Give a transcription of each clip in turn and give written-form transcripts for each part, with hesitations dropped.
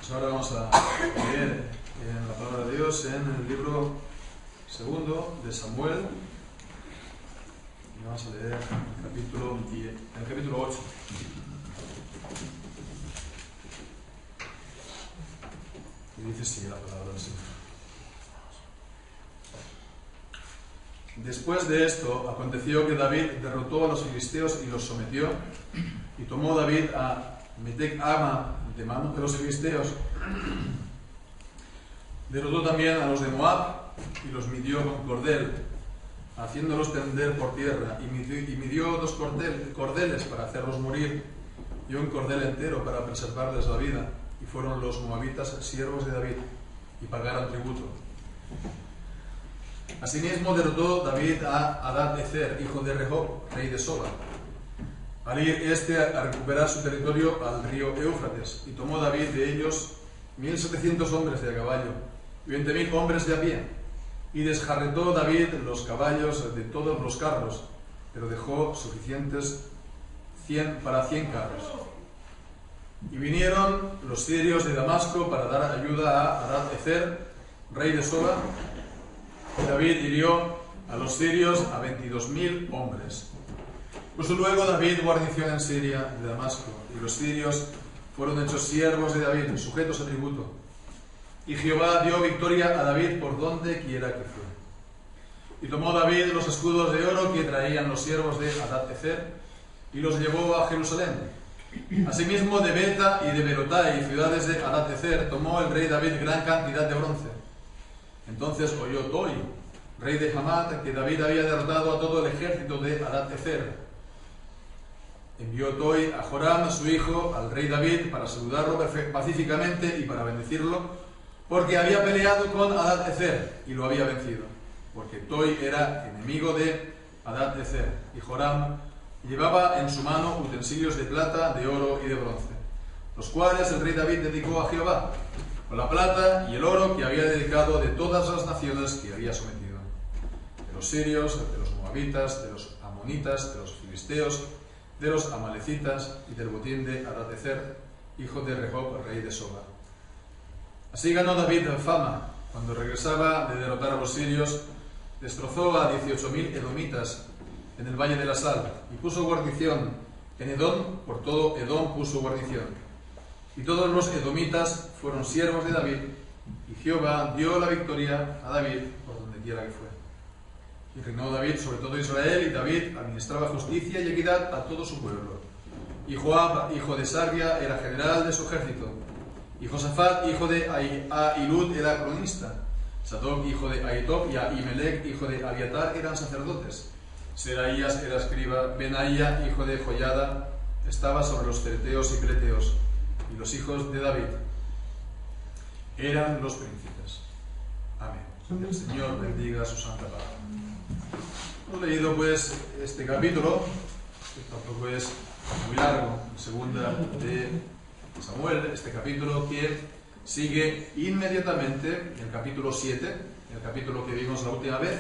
Pues ahora vamos a leer en la palabra de Dios en el libro segundo de Samuel. Y vamos a leer el capítulo 8. Y dice así la palabra del Señor. Después de esto, aconteció que David derrotó a los filisteos y los sometió, y tomó David a Metec-Ama de mano de los filisteos. Derrotó también a los de Moab y los midió con cordel, haciéndolos tender por tierra, y midió 2 cordeles para hacerlos morir, y un cordel entero para preservarles la vida, y fueron los moabitas siervos de David, y pagaron tributo. Asimismo derrotó David a Hadad-Ezer, hijo de Rehob, rey de Soba, al ir a recuperar su territorio al río Éufrates, y tomó David de ellos 1.700 hombres de a caballo y 20.000 hombres de a pie, y desjarretó David los caballos de todos los carros, pero dejó suficientes para 100 carros. Y vinieron los sirios de Damasco para dar ayuda a Hadad-Ezer, rey de Soba, y David hirió a los sirios a 22.000 hombres. Puso luego David guarnición en Siria de Damasco, y los sirios fueron hechos siervos de David, sujetos a tributo. Y Jehová dio victoria a David por donde quiera que fuera. Y tomó David los escudos de oro que traían los siervos de Hadad-Ezer, y los llevó a Jerusalén. Asimismo de Beta y de Berotai, ciudades de Hadad-Ezer, tomó el rey David gran cantidad de bronce. Entonces oyó Toi, rey de Hamat, que David había derrotado a todo el ejército de Hadad-Ezer. Envió Toi a Joram, su hijo, al rey David, para saludarlo pacíficamente y para bendecirlo, porque había peleado con Hadad-Ezer y lo había vencido, porque Toi era enemigo de Hadad-Ezer, y Joram llevaba en su mano utensilios de plata, de oro y de bronce, los cuales el rey David dedicó a Jehová, con la plata y el oro que había dedicado de todas las naciones que había sometido, de los sirios, de los moabitas, de los amonitas, de los filisteos, de los amalecitas y del botín de Hadad-Ezer, hijo de Rehob, rey de Soba. Así ganó David fama. Cuando regresaba de derrotar a los sirios, destrozó a 18.000 edomitas en el valle de la Sal, y puso guarnición en Edom. Por todo Edom puso guarnición. Y todos los edomitas fueron siervos de David, y Jehová dio la victoria a David por donde quiera que fuera. Y reinó David sobre todo Israel, y David administraba justicia y equidad a todo su pueblo. Y Joab, hijo de Sarvia, era general de su ejército. Y Josafat, hijo de Ahilud, era cronista. Sadoc, hijo de Ahitob, y Ahimelech, hijo de Abiatar, eran sacerdotes. Seraías era escriba. Benaía, hijo de Joiada, estaba sobre los cereteos y pleteos. Y los hijos de David eran los príncipes. Amén. Que el Señor bendiga su santa palabra. Hemos leído pues este capítulo, que tampoco es muy largo, segunda de Samuel, este capítulo que sigue inmediatamente el capítulo 7, el capítulo que vimos la última vez,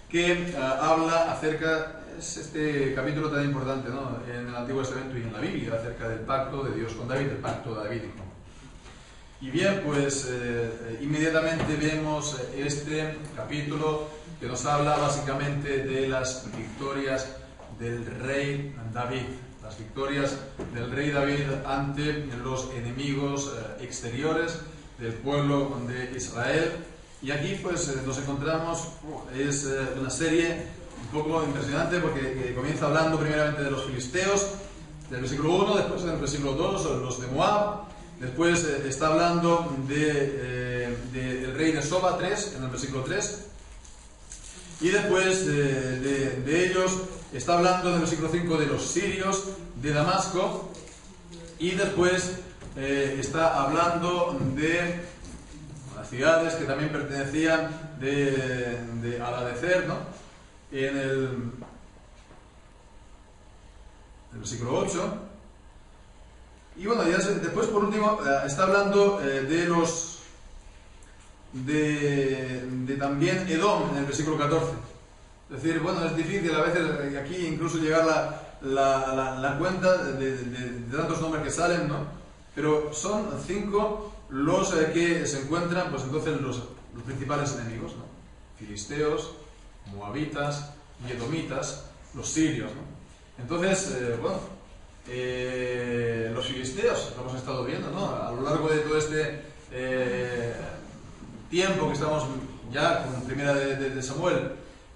que habla acerca, es este capítulo tan importante, ¿no?, en el Antiguo Testamento y en la Biblia, acerca del pacto de Dios con David, el pacto davídico. Y bien, pues inmediatamente vemos este capítulo que nos habla básicamente de las victorias del rey David, las victorias del rey David ante los enemigos exteriores del pueblo de Israel. Y aquí pues nos encontramos, es una serie un poco impresionante, porque comienza hablando primeramente de los filisteos, del versículo 1, después en el versículo 2, los de Moab, después está hablando del rey de Soba 3, en el versículo 3, y después de ellos está hablando en el versículo 5 de los sirios de Damasco, y después está hablando de las ciudades que también pertenecían de Hadad-Ezer, ¿no?, en el versículo 8. Y bueno, ya después por último está hablando de también Edom en el versículo 14. Es decir, bueno, es difícil a veces aquí incluso llegar la cuenta de tantos nombres que salen, ¿no? Pero son 5 los que se encuentran, pues entonces los principales enemigos, ¿no? Filisteos, moabitas y edomitas, los sirios, ¿no? Entonces, los filisteos, lo hemos estado viendo, ¿no? A lo largo de todo este tiempo que estamos ya con Primera de Samuel,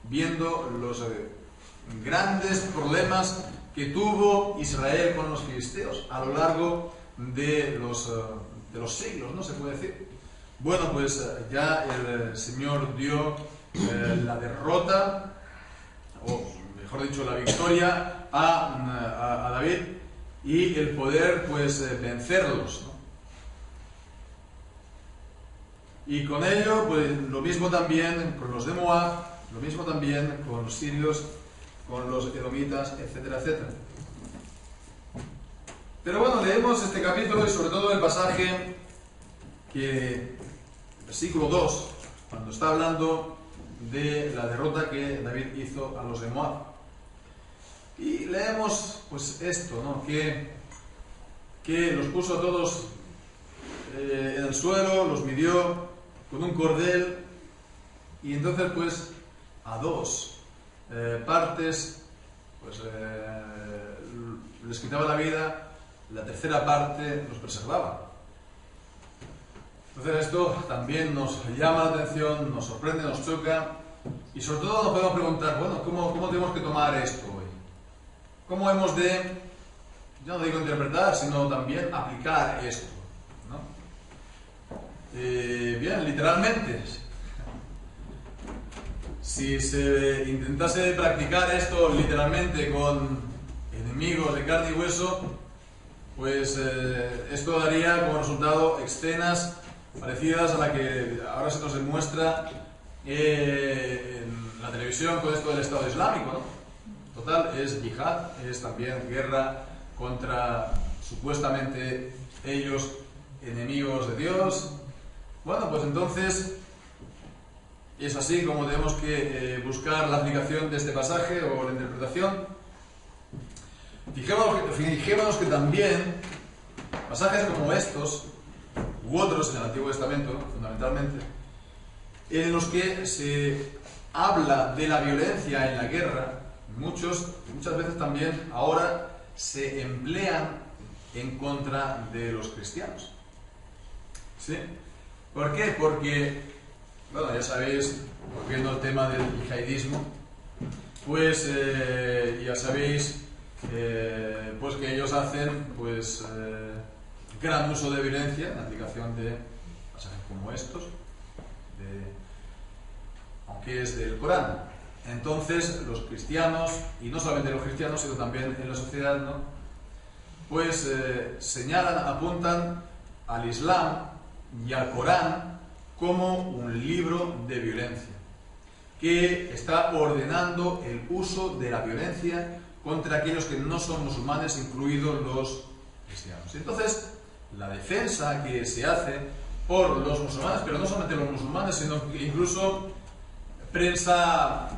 viendo los grandes problemas que tuvo Israel con los filisteos a lo largo de los siglos, ¿no? Se puede decir. Bueno, pues ya el Señor dio la derrota, o mejor dicho, la victoria a David y el poder, pues, vencerlos, ¿no? Y con ello, pues, lo mismo también con los de Moab, lo mismo también con los sirios, con los edomitas, etcétera, etcétera. Pero bueno, leemos este capítulo y sobre todo el pasaje que, versículo 2, cuando está hablando de la derrota que David hizo a los de Moab. Y leemos pues esto, ¿no? Que los puso a todos en el suelo, los midió con un cordel y entonces pues a 2 partes pues les quitaba la vida, la tercera parte los preservaba. Entonces esto también nos llama la atención, nos sorprende, nos choca y sobre todo nos podemos preguntar, bueno, ¿cómo tenemos que tomar esto hoy? ¿Cómo hemos de, yo no digo interpretar, sino también aplicar esto, ¿no? Bien, literalmente, si se intentase practicar esto literalmente con enemigos de carne y hueso, pues esto daría como resultado escenas parecidas a la que ahora se nos demuestra en la televisión con esto del Estado Islámico, ¿no? Total, es yihad, es también guerra contra supuestamente ellos enemigos de Dios. Bueno, pues entonces es así como tenemos que buscar la aplicación de este pasaje o la interpretación. Fijémonos que también pasajes como estos u otros en el Antiguo Testamento, fundamentalmente, en los que se habla de la violencia en la guerra, muchas veces también ahora se emplean en contra de los cristianos. ¿Sí? ¿Por qué? Porque, bueno, ya sabéis, volviendo al tema del yihadismo, pues ya sabéis pues que ellos hacen pues gran uso de violencia en la aplicación de pasajes como estos, aunque es del Corán. Entonces los cristianos, y no solamente los cristianos, sino también en la sociedad, ¿no? Pues señalan, apuntan al Islam y al Corán como un libro de violencia, que está ordenando el uso de la violencia contra aquellos que no son musulmanes, incluidos los cristianos. Entonces, la defensa que se hace por los musulmanes, pero no solamente los musulmanes, sino que incluso prensa,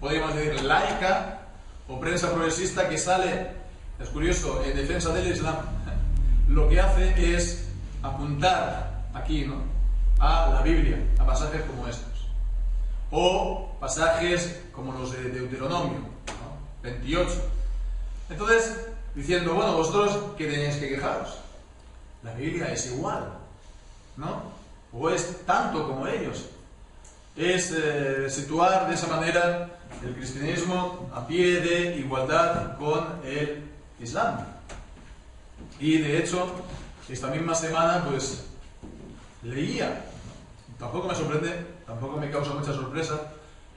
podríamos decir, laica o prensa progresista que sale, es curioso, en defensa del Islam, lo que hace es apuntar aquí, ¿no?, a la Biblia, a pasajes como estos, o pasajes como los de Deuteronomio, ¿no?, 28. Entonces, diciendo, bueno, vosotros, ¿qué tenéis que quejaros? La Biblia es igual, ¿no? O es tanto como ellos. Es situar de esa manera el cristianismo a pie de igualdad con el Islam. Y de hecho, esta misma semana, pues, leía, tampoco me sorprende, tampoco me causa mucha sorpresa,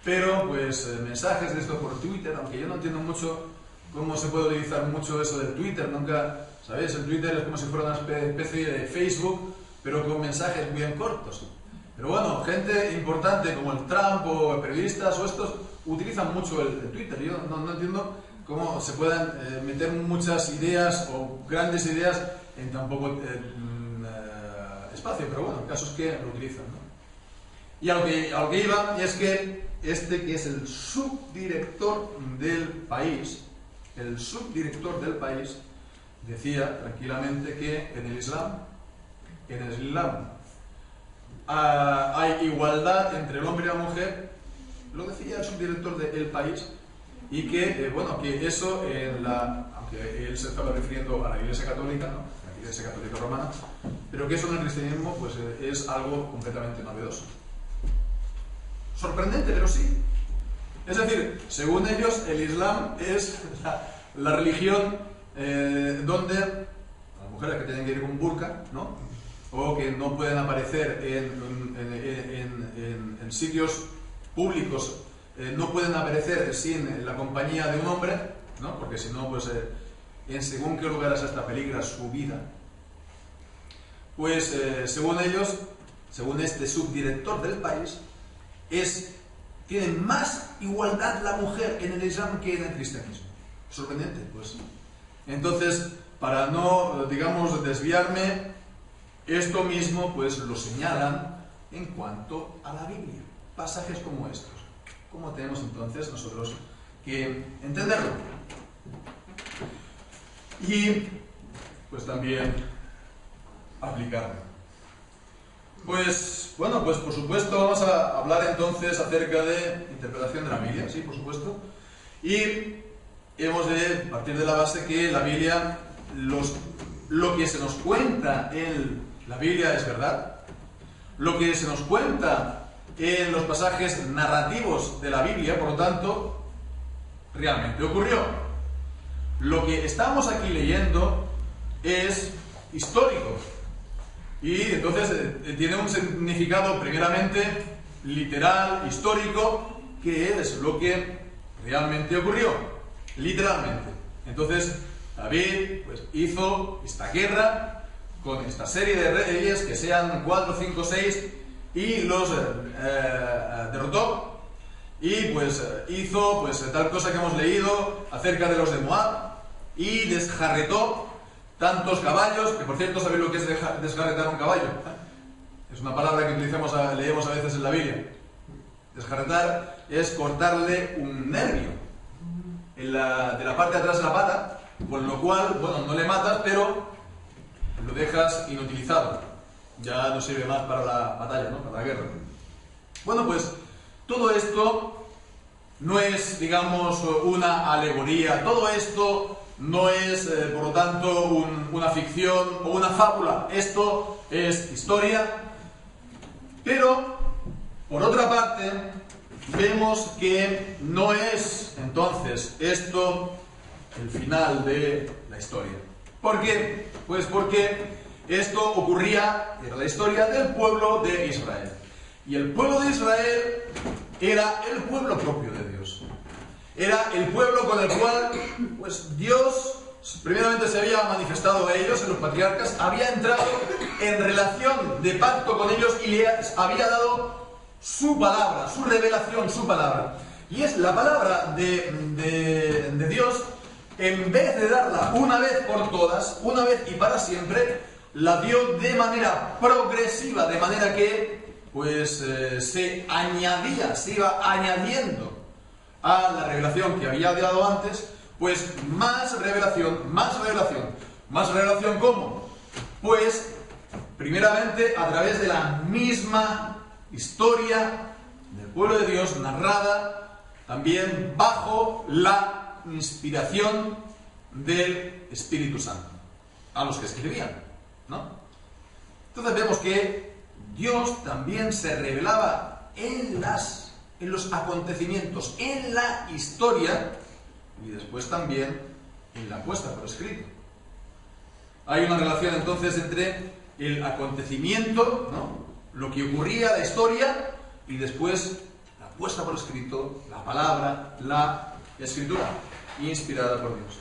pero pues mensajes de esto por Twitter, aunque yo no entiendo mucho cómo se puede utilizar mucho eso del Twitter, nunca, ¿sabéis? El Twitter es como si fuera una especie de Facebook, pero con mensajes muy cortos. Pero bueno, gente importante como el Trump o periodistas o estos utilizan mucho el Twitter. Yo no entiendo cómo se puedan meter muchas ideas o grandes ideas en tan poco espacio, pero bueno, el caso es que lo utilizan, ¿no? Y a lo que iba, es que este, que es el subdirector del país, decía tranquilamente que en el Islam hay igualdad entre el hombre y la mujer, lo decía el subdirector de El País, y que, que eso, aunque él se estaba refiriendo a la Iglesia Católica, ¿no? La Iglesia Católica Romana, pero que eso en el cristianismo pues, es algo completamente novedoso. Sorprendente, pero sí. Es decir, según ellos, el Islam es la religión donde las mujeres que tienen que ir con burka, ¿no? O que no pueden aparecer en sitios públicos, no pueden aparecer sin la compañía de un hombre, ¿no? Porque si no, pues en según qué lugares hasta peligra su vida. Pues según ellos, según este subdirector del País, tiene más igualdad la mujer en el Islam que en el cristianismo. Sorprendente, pues. Entonces, para no, digamos, desviarme, esto mismo pues lo señalan en cuanto a la Biblia. Pasajes como estos. ¿Cómo tenemos entonces nosotros que entenderlo? Y pues también aplicarlo. Pues bueno, pues por supuesto vamos a hablar entonces acerca de interpretación de la Biblia, sí, por supuesto. Y hemos de partir de la base que la Biblia, lo que se nos cuenta en la Biblia es verdad. Lo que se nos cuenta en los pasajes narrativos de la Biblia, por lo tanto, realmente ocurrió. Lo que estamos aquí leyendo es histórico. Y entonces tiene un significado primeramente literal, histórico, que es lo que realmente ocurrió, literalmente. Entonces David pues, hizo esta guerra con esta serie de reyes, que sean 4, 5, 6, y los derrotó. Y pues hizo pues, tal cosa que hemos leído acerca de los de Moab, y desjarretó tantos caballos, que por cierto, ¿sabéis lo que es desjarretar un caballo? Es una palabra que leemos a veces en la Biblia. Desjarretar es cortarle un nervio de la parte de atrás de la pata, con lo cual, no le matas, pero lo dejas inutilizado. Ya no sirve más para la batalla, ¿no? Para la guerra. Bueno, pues todo esto no es, digamos, una alegoría. Todo esto no es, por lo tanto, una ficción o una fábula. Esto es historia. Pero, por otra parte, vemos que no es, entonces, esto el final de la historia. ¿Por qué? Pues porque esto era la historia del pueblo de Israel. Y el pueblo de Israel era el pueblo propio de Dios. Era el pueblo con el cual, pues Dios, primeramente se había manifestado a ellos, en los patriarcas, había entrado en relación de pacto con ellos y les había dado su palabra, su revelación, su palabra. Y es la palabra de Dios, en vez de darla una vez por todas, una vez y para siempre, la dio de manera progresiva, de manera que pues se iba añadiendo a la revelación que había dado antes, pues más revelación, más revelación. ¿Más revelación cómo? Pues primeramente a través de la misma historia del pueblo de Dios, narrada también bajo la inspiración del Espíritu Santo a los que escribían, ¿no? Entonces vemos que Dios también se revelaba en los acontecimientos, en la historia, y después también en la puesta por escrito. Hay una relación entonces entre el acontecimiento, ¿no? Lo que ocurría, la historia, y después la puesta por escrito, la palabra, la escritura, inspirada por Dios.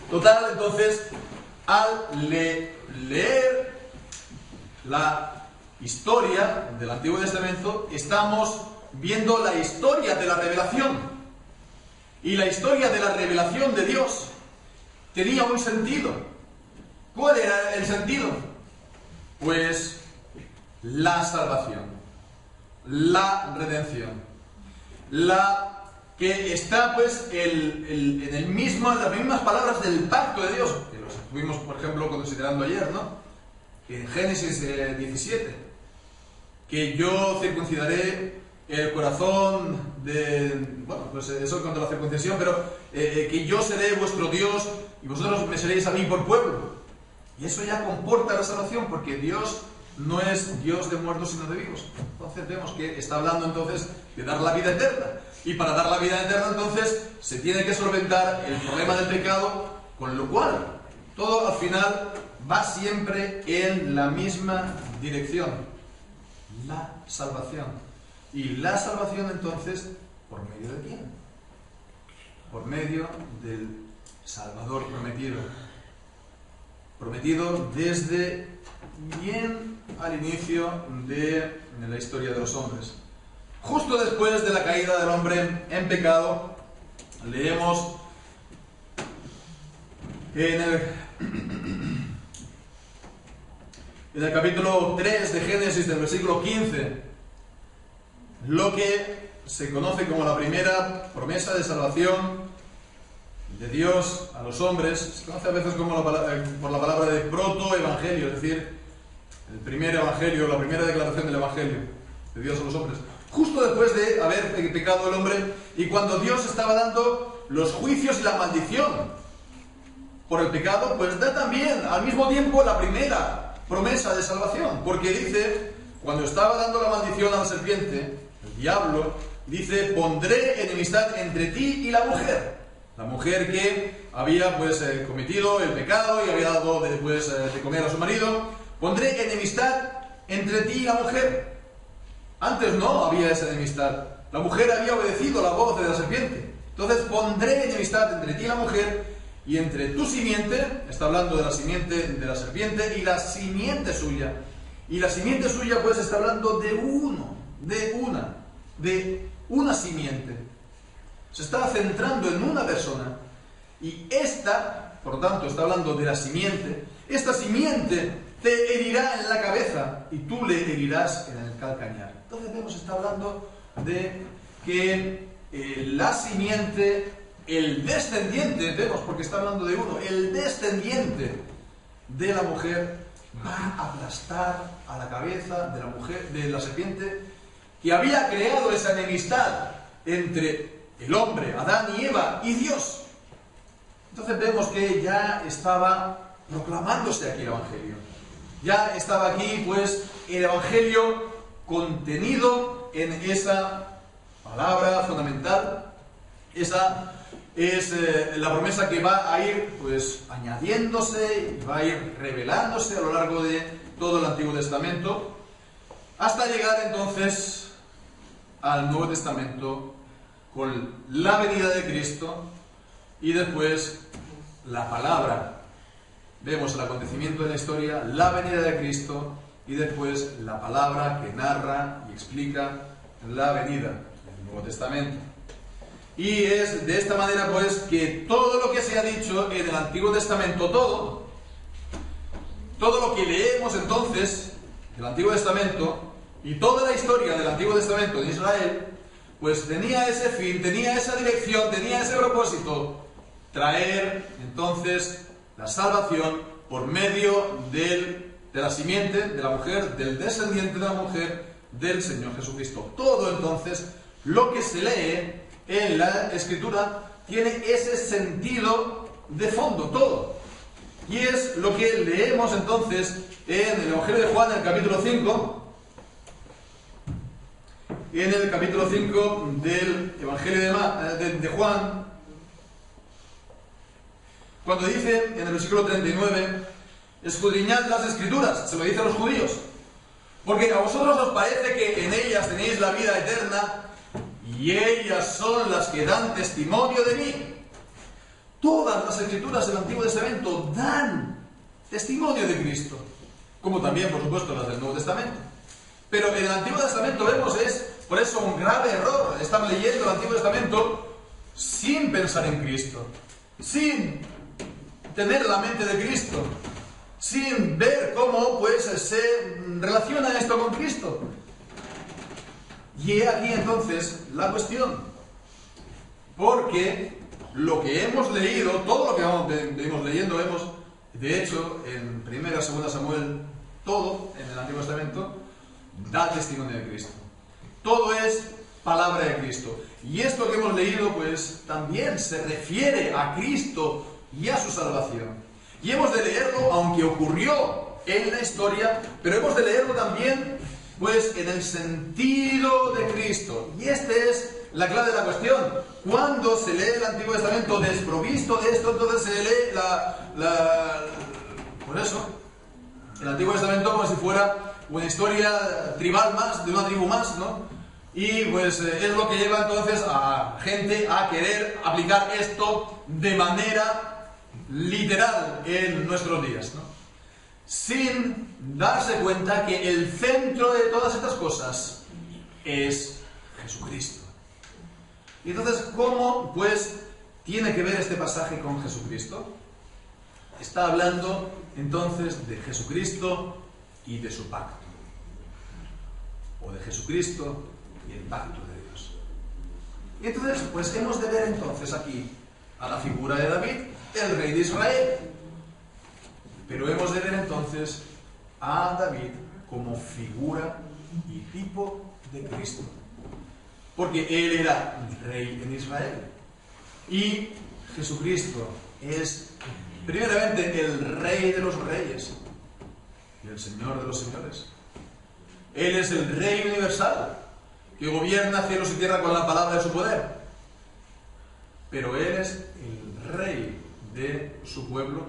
Total, entonces, al leer la historia del Antiguo Testamento, estamos viendo la historia de la revelación. Y la historia de la revelación de Dios tenía un sentido. ¿Cuál era el sentido? Pues la salvación, la redención, la que está pues en las mismas palabras del pacto de Dios, que los estuvimos, por ejemplo, considerando ayer, ¿no? En Génesis 17, que yo circuncidaré el corazón bueno, pues eso en cuanto a la circuncisión, pero que yo seré vuestro Dios y vosotros me seréis a mí por pueblo. Y eso ya comporta la salvación, porque Dios no es Dios de muertos sino de vivos. Entonces vemos que está hablando entonces de dar la vida eterna. Y para dar la vida eterna entonces se tiene que solventar el problema del pecado, con lo cual todo al final va siempre en la misma dirección: la salvación. Y la salvación entonces, ¿por medio de quién? Por medio del Salvador prometido. Prometido desde bien al inicio de la historia de los hombres. Justo después de la caída del hombre en pecado, leemos en el capítulo 3 de Génesis, del versículo 15, lo que se conoce como la primera promesa de salvación de Dios a los hombres. Se conoce a veces como por la palabra de protoevangelio, es decir, el primer evangelio, la primera declaración del evangelio de Dios a los hombres. Justo después de haber pecado el hombre y cuando Dios estaba dando los juicios y la maldición por el pecado, pues da también al mismo tiempo la primera promesa de salvación, porque dice, cuando estaba dando la maldición a la serpiente, el diablo, dice: pondré enemistad entre ti y la mujer que había pues cometido el pecado y había dado de comer a su marido. Pondré enemistad entre ti y la mujer. Antes no había esa enemistad. La mujer había obedecido la voz de la serpiente. Entonces pondré enemistad entre ti y la mujer, y entre tu simiente, está hablando de la simiente de la serpiente, y la simiente suya. Y la simiente suya pues está hablando de una simiente. Se está centrando en una persona. Y esta, por lo tanto, está hablando de la simiente. Esta simiente te herirá en la cabeza y tú le herirás en el calcañar. Entonces vemos, está hablando de que la simiente, el descendiente, vemos, porque está hablando de uno, el descendiente de la mujer va a aplastar a la cabeza de la mujer, de la serpiente, que había creado esa enemistad entre el hombre, Adán y Eva, y Dios. Entonces vemos que ya estaba proclamándose aquí el Evangelio. Ya estaba aquí, pues, el Evangelio contenido en esa palabra fundamental. Esa es la promesa que va a ir, pues, añadiéndose y va a ir revelándose a lo largo de todo el Antiguo Testamento, hasta llegar entonces al Nuevo Testamento con la venida de Cristo y después la palabra. Vemos el acontecimiento de la historia, la venida de Cristo y después la palabra que narra y explica la venida del Nuevo Testamento. Y es de esta manera pues que todo lo que se ha dicho en el Antiguo Testamento, todo lo que leemos entonces del Antiguo Testamento y toda la historia del Antiguo Testamento de Israel, pues tenía ese fin, tenía esa dirección, tenía ese propósito: traer entonces la salvación por medio de la simiente de la mujer, del descendiente de la mujer, del Señor Jesucristo. Todo entonces lo que se lee en la Escritura tiene ese sentido de fondo, todo. Y es lo que leemos entonces en el Evangelio de Juan, en el capítulo 5. En el capítulo 5 del Evangelio de Juan, cuando dice en el versículo 39: escudriñad las Escrituras, se lo dice a los judíos, porque a vosotros os parece que en ellas tenéis la vida eterna, y ellas son las que dan testimonio de mí. Todas las Escrituras del Antiguo Testamento dan testimonio de Cristo, como también, por supuesto, las del Nuevo Testamento. Pero en el Antiguo Testamento vemos, es por eso un grave error. Están leyendo el Antiguo Testamento sin pensar en Cristo, sin tener la mente de Cristo, sin ver cómo pues se relaciona esto con Cristo. Y he aquí entonces la cuestión: porque lo que hemos leído, todo lo que venimos leyendo, de hecho, en 1 y 2 Samuel, todo en el Antiguo Testamento da testimonio de Cristo. Todo es palabra de Cristo. Y esto que hemos leído, pues, también se refiere a Cristo y a su salvación. Y hemos de leerlo, aunque ocurrió en la historia, pero hemos de leerlo también, pues, en el sentido de Cristo. Y esta es la clave de la cuestión. Cuando se lee el Antiguo Testamento desprovisto de esto, entonces se lee por eso, el Antiguo Testamento como si fuera una historia tribal más, de una tribu más, ¿no? Y pues es lo que lleva entonces a gente a querer aplicar esto de manera literal en nuestros días, ¿no? Sin darse cuenta que el centro de todas estas cosas es Jesucristo. Y entonces, ¿cómo pues tiene que ver este pasaje con Jesucristo? Está hablando entonces de Jesucristo y de su pacto, o de Jesucristo y el pacto de Dios. Y entonces, pues hemos de ver entonces aquí a la figura de David, el rey de Israel. Pero hemos de ver entonces a David como figura y tipo de Cristo. Porque él era rey en Israel. Y Jesucristo es primeramente el rey de los reyes y el señor de los señores. Él es el rey universal, que gobierna cielos y tierra con la palabra de su poder. Pero Él es el rey de su pueblo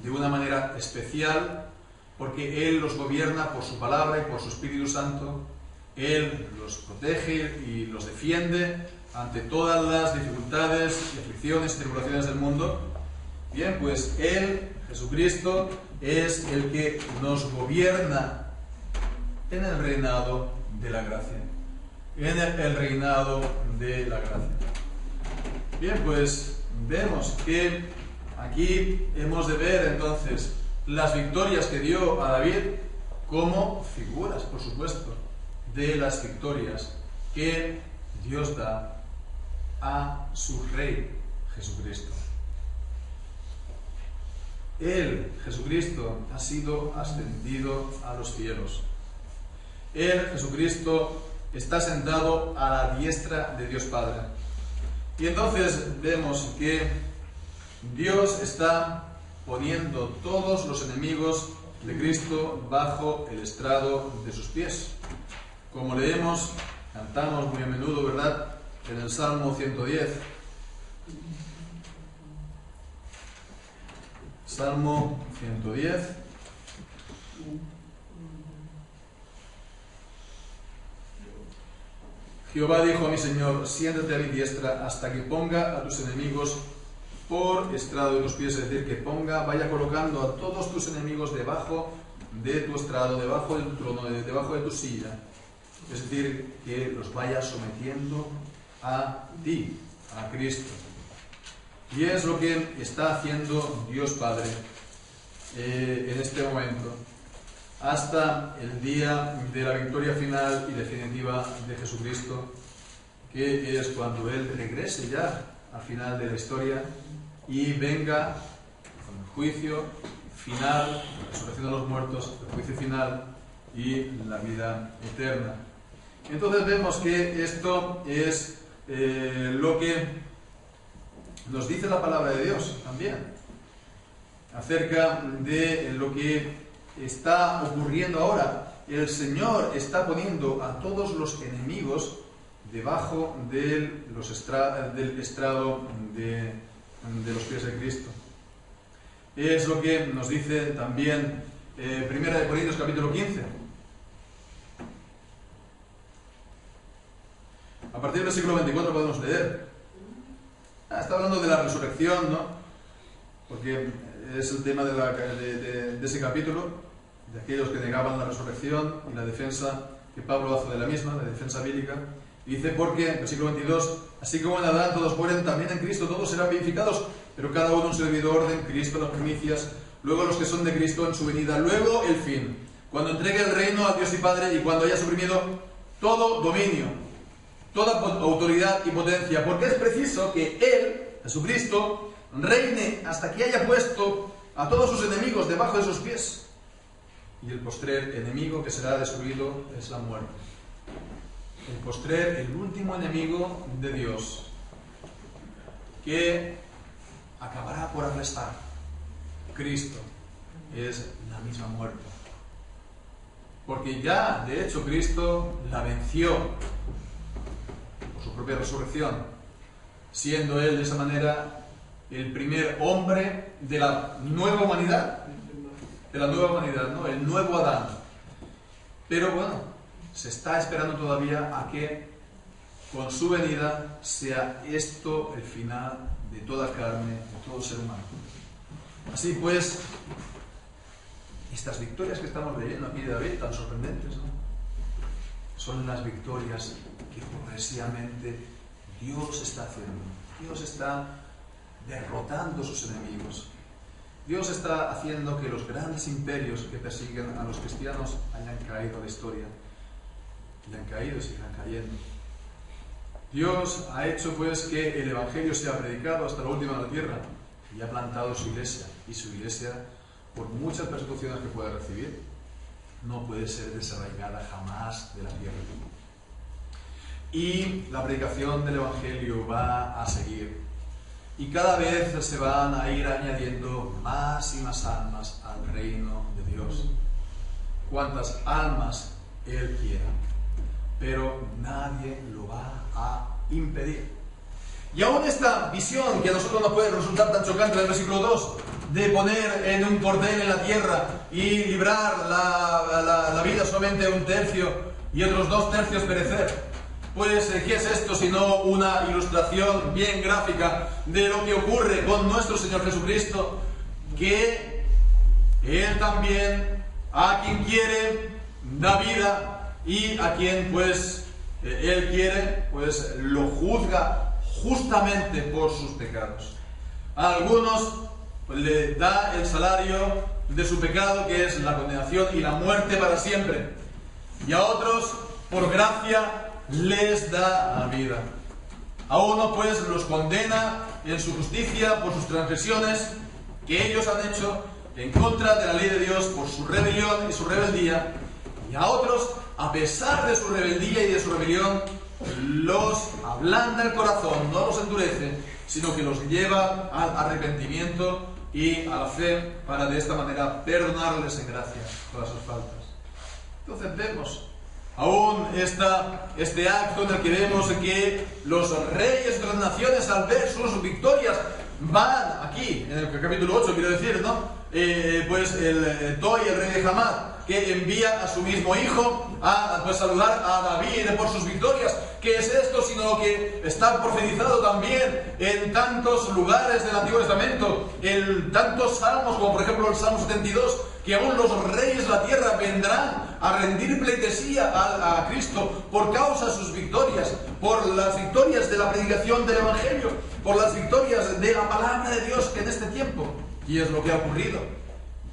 de una manera especial, porque Él los gobierna por su palabra y por su Espíritu Santo. Él los protege y los defiende ante todas las dificultades y aflicciones y tribulaciones del mundo. Bien, pues Él, Jesucristo, es el que nos gobierna en el reinado de la gracia. En el reinado de la gracia. Bien, pues vemos que aquí hemos de ver entonces las victorias que dio a David como figuras, por supuesto, de las victorias que Dios da a su Rey Jesucristo. Él, Jesucristo, ha sido ascendido a los cielos. Él, Jesucristo, está sentado a la diestra de Dios Padre. Y entonces vemos que Dios está poniendo todos los enemigos de Cristo bajo el estrado de sus pies. Como leemos, cantamos muy a menudo, ¿verdad?, en el Salmo 110. Salmo 110. Jehová dijo a mi Señor: siéntate a mi diestra hasta que ponga a tus enemigos por estrado de tus pies. Es decir, que vaya colocando a todos tus enemigos debajo de tu estrado, debajo de tu trono, debajo de tu silla. Es decir, que los vaya sometiendo a ti, a Cristo. Y es lo que está haciendo Dios Padre en este momento, hasta el día de la victoria final y definitiva de Jesucristo, que es cuando Él regrese ya al final de la historia y venga con el juicio final, la resurrección de los muertos, el juicio final y la vida eterna. Entonces vemos que esto es lo que nos dice la palabra de Dios también acerca de lo que está ocurriendo ahora. El Señor está poniendo a todos los enemigos debajo del estrado de los pies de Cristo. Es lo que nos dice también 1 Corintios capítulo 15. A partir del versículo 24 podemos leer. Está hablando de la resurrección, ¿no? Porque es el tema de ese capítulo, de aquellos que negaban la resurrección y la defensa que Pablo hace de la misma, la defensa bíblica. Y dice, porque, versículo 22, así como en Adán todos mueren, también en Cristo todos serán vivificados, pero cada uno en su debido orden, Cristo las primicias, luego los que son de Cristo en su venida, luego el fin, cuando entregue el reino a Dios y Padre y cuando haya suprimido todo dominio. toda autoridad y potencia, porque es preciso que Él, Jesucristo, reine hasta que haya puesto a todos sus enemigos debajo de sus pies. Y el postrer enemigo que será destruido es la muerte. El postrer, el último enemigo de Dios, que acabará por aplastar Cristo, es la misma muerte. Porque ya, de hecho, Cristo la venció por su propia resurrección, siendo Él de esa manera el primer hombre de la nueva humanidad, ¿no? El nuevo Adán. Pero bueno, se está esperando todavía a que con su venida sea esto el final de toda carne, de todo ser humano. Así pues, estas victorias que estamos leyendo aquí de David, tan sorprendentes, ¿no? Son las victorias que progresivamente Dios está haciendo. Dios está derrotando a sus enemigos. Dios está haciendo que los grandes imperios que persiguen a los cristianos hayan caído a la historia. Y han caído y seguirán cayendo. Dios ha hecho pues que el Evangelio sea predicado hasta la última de la tierra y ha plantado su iglesia. Y su iglesia, por muchas persecuciones que pueda recibir, no puede ser desarraigada jamás de la tierra. Y la predicación del Evangelio va a seguir. Y cada vez se van a ir añadiendo más y más almas al reino de Dios. Cuantas almas Él quiera. Pero nadie lo va a impedir. Y aún esta visión que a nosotros nos puede resultar tan chocante en el versículo 2, de poner en un cordel en la tierra y librar la vida solamente a un tercio y otros 2 tercios perecer. Pues, ¿qué es esto sino una ilustración bien gráfica de lo que ocurre con nuestro Señor Jesucristo? Que Él también, a quien quiere, da vida, y a quien pues Él quiere, pues lo juzga justamente por sus pecados. A algunos pues, le da el salario de su pecado, que es la condenación y la muerte para siempre. Y a otros, por gracia, les da la vida. A uno pues los condena en su justicia por sus transgresiones que ellos han hecho en contra de la ley de Dios por su rebelión y su rebeldía, y a otros, a pesar de su rebeldía y de su rebelión, los ablanda el corazón, no los endurece, sino que los lleva al arrepentimiento y a la fe, para de esta manera perdonarles en gracia todas sus faltas. Entonces vemos aún este acto en el que vemos que los reyes de las naciones, al ver sus victorias, van aquí, en el capítulo 8, quiero decir, ¿no? Pues el Toi, el rey de Hamad, que envía a su mismo hijo a pues, saludar a David por sus victorias. ¿Qué es esto? Sino que está profetizado también en tantos lugares del Antiguo Testamento, en tantos salmos, como por ejemplo el Salmo 72, que aún los reyes de la tierra vendrán a rendir pleitesía a Cristo por causa de sus victorias, por las victorias de la predicación del Evangelio, por las victorias de la palabra de Dios que en este tiempo. Y es lo que ha ocurrido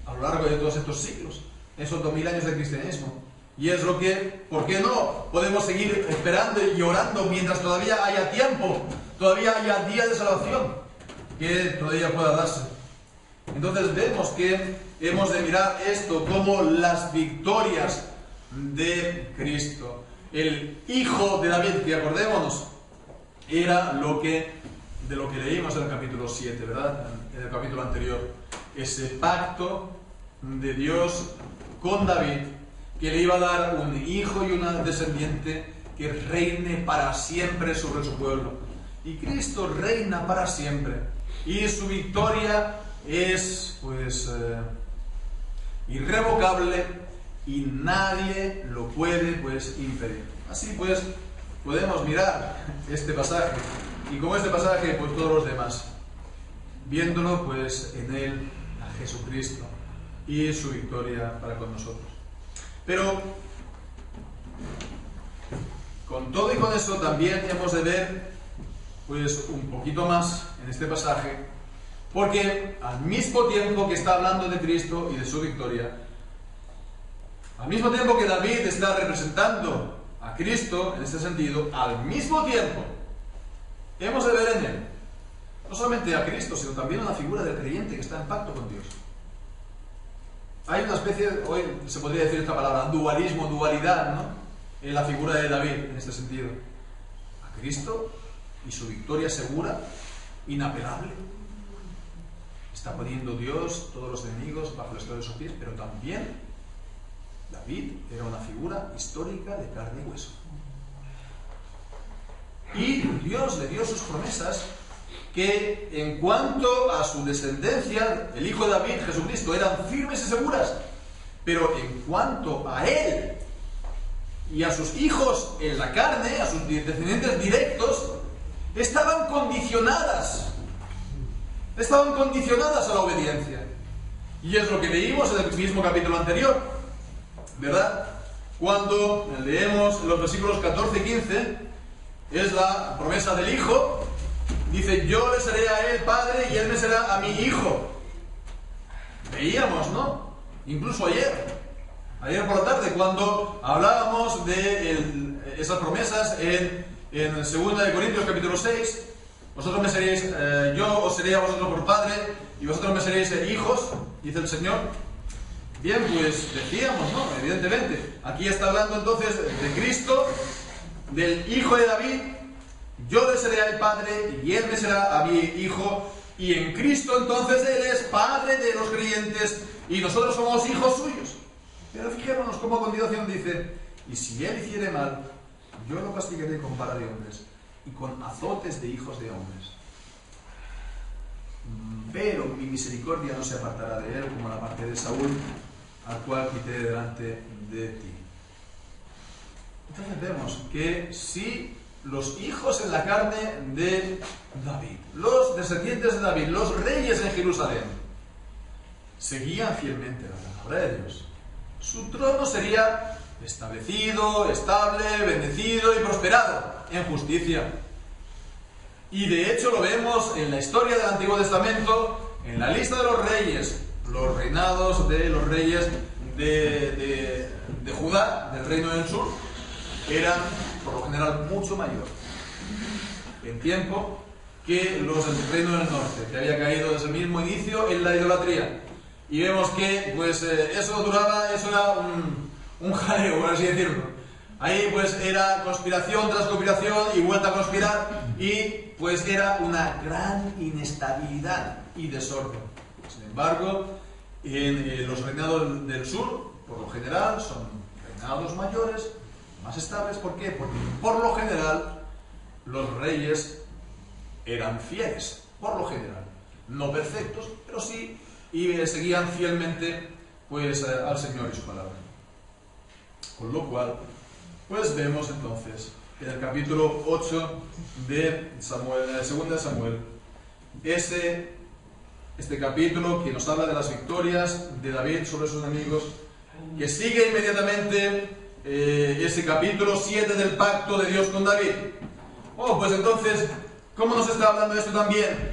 a lo largo de todos estos siglos, esos 2000 años de cristianismo. Y es lo que, ¿por qué no? Podemos seguir esperando y orando mientras todavía haya tiempo, todavía haya día de salvación, que todavía pueda darse. Entonces vemos que hemos de mirar esto como las victorias de Cristo. El hijo de David, que acordémonos, era de lo que leímos en el capítulo 7, ¿verdad? En el capítulo anterior. Ese pacto de Dios con David, que le iba a dar un hijo y una descendiente que reine para siempre sobre su pueblo. Y Cristo reina para siempre. Y su victoria es, pues, irrevocable y nadie lo puede, pues, impedir. Así, pues, podemos mirar este pasaje. Y como este pasaje, pues, todos los demás. Viéndolo, pues, en él, a Jesucristo y su victoria para con nosotros. Pero, con todo y con eso, también hemos de ver, pues, un poquito más en este pasaje, porque al mismo tiempo que está hablando de Cristo y de su victoria, al mismo tiempo que David está representando a a Cristo, en este sentido, al mismo tiempo, hemos de ver en Él no solamente a Cristo, sino también a la figura del creyente que está en pacto con Dios. Hay una especie, hoy se podría decir esta palabra, dualismo, dualidad, ¿no?, en la figura de David, en este sentido. A Cristo y su victoria segura, inapelable. Está poniendo Dios todos los enemigos bajo el estrado de sus pies, pero también David era una figura histórica de carne y hueso. Y Dios le dio sus promesas que en cuanto a su descendencia, el hijo de David, Jesucristo, eran firmes y seguras, pero en cuanto a él y a sus hijos en la carne, a sus descendientes directos, estaban condicionadas a la obediencia. Y es lo que leímos en el mismo capítulo anterior, ¿verdad? Cuando leemos los versículos 14 y 15, es la promesa del hijo. Dice: yo le seré a él padre y él me será a mi hijo. Veíamos, ¿no? Incluso ayer por la tarde, cuando hablábamos de esas promesas en 2 de Corintios capítulo 6, vosotros me seréis, yo os seré a vosotros por padre y vosotros me seréis hijos, dice el Señor. Bien, pues decíamos, ¿no? Evidentemente, aquí está hablando entonces de Cristo, del hijo de David. Yo le seré al padre y él me será a mi hijo, y en Cristo entonces él es padre de los creyentes y nosotros somos hijos suyos. Pero fijémonos cómo a continuación dice: y si él hiciere mal, yo lo castigaré con vara de hombres y con azotes de hijos de hombres. Pero mi misericordia no se apartará de él como la parte de Saúl, al cual quité delante de ti. Entonces vemos que si los hijos en la carne de David, los descendientes de David, los reyes en Jerusalén, seguían fielmente la palabra de Dios, su trono sería establecido, estable, bendecido y prosperado en justicia. Y de hecho lo vemos en la historia del Antiguo Testamento, en la lista de los reyes, los reinados de los reyes de Judá, del reino del sur, eran por lo general mucho mayor en tiempo que los del reino del norte, que había caído desde el mismo inicio en la idolatría. Y vemos que pues eso era un jaleo, por así decirlo. Ahí pues era conspiración tras conspiración y vuelta a conspirar, y pues era una gran inestabilidad y desorden. Sin embargo, en los reinados del sur, por lo general, son reinados mayores, más estables. ¿Por qué? Porque por lo general los reyes eran fieles, por lo general, no perfectos, pero sí, y seguían fielmente pues al Señor y su palabra. Con lo cual, pues vemos entonces en el capítulo 8 de Samuel, 2 de Samuel, este capítulo que nos habla de las victorias de David sobre sus enemigos, que sigue inmediatamente ese capítulo 7 del pacto de Dios con David. Pues entonces, ¿cómo nos está hablando esto también?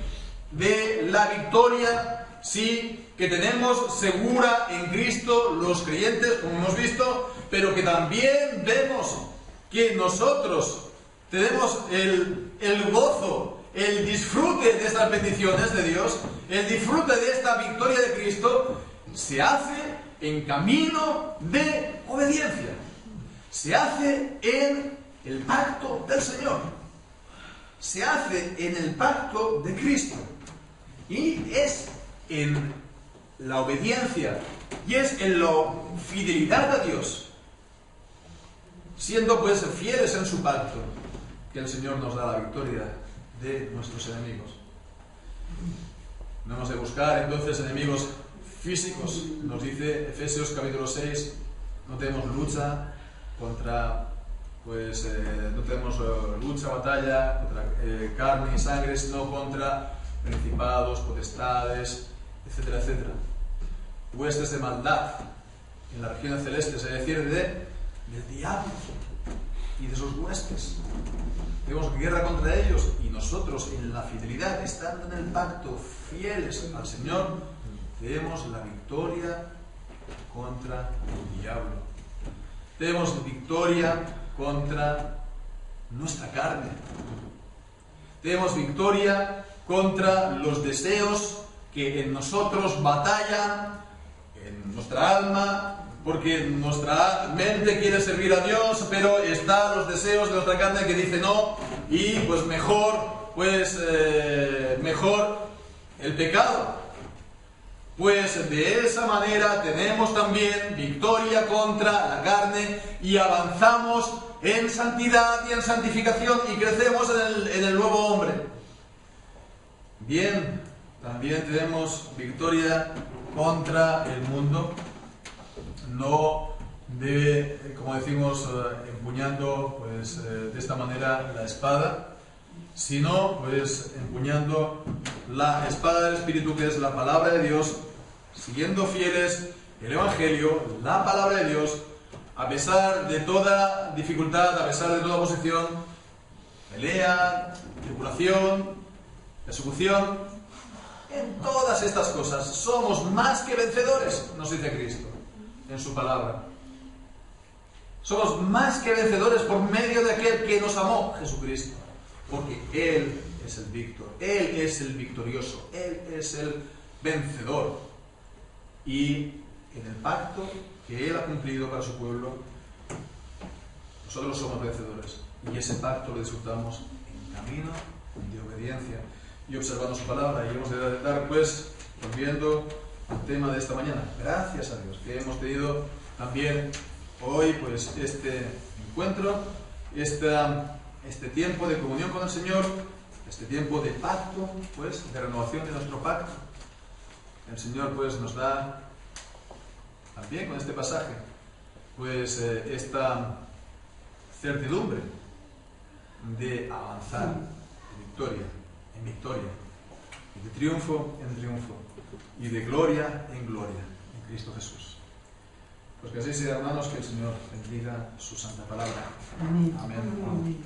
De la victoria, sí, que tenemos segura en Cristo los creyentes, como hemos visto, pero que también vemos que nosotros tenemos el gozo, el disfrute de estas bendiciones de Dios, el disfrute de esta victoria de Cristo, se hace en camino de obediencia. Se hace en el pacto del Señor. Se hace en el pacto de Cristo. Y es en la obediencia y es en la fidelidad a Dios, siendo pues fieles en su pacto, que el Señor nos da la victoria de nuestros enemigos. No hemos de buscar entonces enemigos físicos. Nos dice Efesios capítulo 6, no tenemos lucha contra, no tenemos batalla contra carne y sangre, sino contra principados, potestades, etcétera, etcétera. Huestes de maldad en las regiones celestes, es decir, del diablo y de sus huestes. Tenemos guerra contra ellos, y nosotros en la fidelidad, estando en el pacto, fieles al Señor, tenemos la victoria contra el diablo. Tenemos victoria contra nuestra carne. Tenemos victoria contra los deseos que en nosotros batallan, en nuestra alma, porque nuestra mente quiere servir a Dios, pero están los deseos de nuestra carne que dice no, y pues mejor el pecado. Pues de esa manera tenemos también victoria contra la carne y avanzamos en santidad y en santificación y crecemos en el nuevo hombre. Bien, también tenemos victoria contra el mundo. No debe, como decimos, empuñando pues, de esta manera la espada, sino pues empuñando la espada del Espíritu, que es la palabra de Dios, siguiendo fieles el Evangelio, la palabra de Dios, a pesar de toda dificultad, a pesar de toda oposición, pelea, tribulación, persecución. En todas estas cosas somos más que vencedores, nos dice Cristo en su palabra. Somos más que vencedores por medio de aquel que nos amó, Jesucristo. Porque Él es el Víctor, Él es el victorioso, Él es el vencedor. Y en el pacto que Él ha cumplido para su pueblo, nosotros somos vencedores. Y ese pacto lo disfrutamos en camino de obediencia y observando su palabra. Y hemos de dar, pues, volviendo al tema de esta mañana, gracias a Dios que hemos tenido también hoy pues este encuentro, este tiempo de comunión con el Señor, este tiempo de pacto, pues de renovación de nuestro pacto. El Señor pues nos da también con este pasaje pues esta certidumbre de avanzar de victoria en victoria, y de triunfo en triunfo, y de gloria en gloria en Cristo Jesús. Pues que así sea, hermanos, que el Señor bendiga su santa palabra. Amén. Amén.